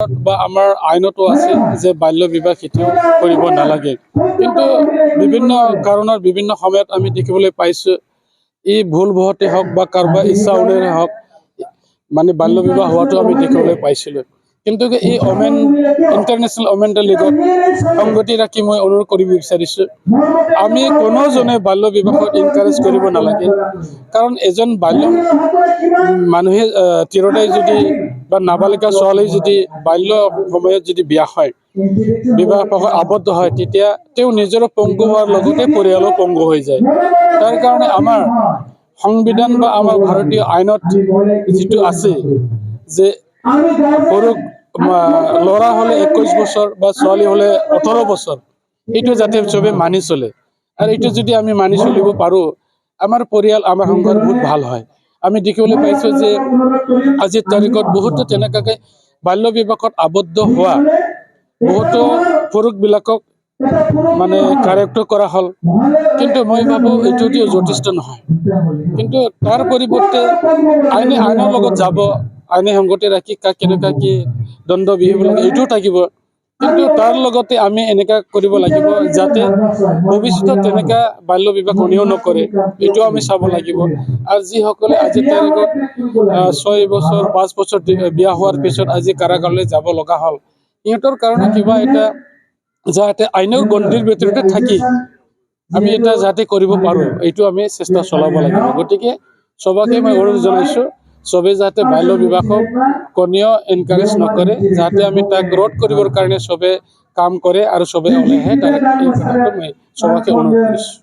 বা আমাৰ আইনতো আছে যে বাল্য বিবাহ কেতিয়াও কৰিব নালাগে, কিন্তু বিভিন্ন কাৰণৰ বিভিন্ন সময়ত আমি দেখিবলৈ পাইছোঁ ই ভুলবশতে হওক বা কাৰোবাৰ ইচ্ছা অনুযায়ী হওক মানে বাল্য বিবাহ হোৱাটো আমি দেখিবলৈ পাইছিলোঁ। কিন্তু এই ইণ্টাৰনেশ্যনেল ওমেন ডে লীগত সংগতি ৰাখি মই অনুৰোধ কৰিব বিচাৰিছোঁ, আমি কোনোজনে বাল্য বিবাহত এনকাৰেজ কৰিব নালাগে। কাৰণ এজন মানুহে তিৰোতাই যদি বা নাবালিকা ছোৱালী যদি বাল্য সময়ত যদি বিয়া হয়, বিবাহ পাশত আবদ্ধ হয়, তেতিয়া তেওঁ নিজৰো পংগু হোৱাৰ লগতে পৰিয়ালো পংগু হৈ যায়। তাৰ কাৰণে আমাৰ সংবিধান বা আমাৰ ভাৰতীয় আইনত যিটো আছে যে ল'ৰা হ'লে 21 বছৰ বা ছোৱালী হ'লে 18 বছৰ, এইটো যাতে চবে মানি চলে। আৰু এইটো যদি আমি মানি চলিব পাৰোঁ, আমাৰ পৰিয়াল আমাৰ সংসাৰ বহুত ভাল হয়। আমি দেখিবলৈ পাইছোঁ যে আজিৰ তাৰিখত বহুতো তেনেকুৱাকৈ বাল্য বিবাহত আবদ্ধ হোৱা বহুতো পুৰুষবিলাকক মানে কাৰেক্ট কৰা হ'ল, কিন্তু মই ভাবোঁ এইটো যথেষ্ট নহয়। কিন্তু তাৰ পৰিৱৰ্তে আইনৰ লগত যাব, আইনে সংগতি ৰাখি কাক কেনেকুৱা কি দণ্ড বিহিব লাগে এইটোও থাকিব। কিন্তু তাৰ লগতে আমি এনেকুৱা কৰিব লাগিব যাতে ভৱিষ্যতত তেনেকুৱা বাল্য বিবাহ কোনেও নকৰে, এইটো আমি চাব লাগিব। আৰু যিসকলে আজিৰ তাৰিখত 6 বছৰ 5 বছৰ বিয়া হোৱাৰ পিছত আজি কাৰাগাৰলৈ যাব লগা হ'ল, সিহঁতৰ কাৰণে কিবা এটা যাতে আইনৰ গণ্ডিৰ ভিতৰতে থাকি আমি এটা যাতে কৰিব পাৰোঁ, এইটো আমি চেষ্টা চলাব লাগিব। গতিকে চবকে মই অনুৰোধ জনাইছোঁ, চবে যাতে বাল্য বিবাহক কোনেও এনকাৰেজ নকৰে, যাতে আমি তাক ৰোধ কৰিবৰ কাৰণে চবে কাম কৰে আৰু চবে ওলাই আহে, এই কথাটো মই চবকে অনুৰোধ কৰিছোঁ।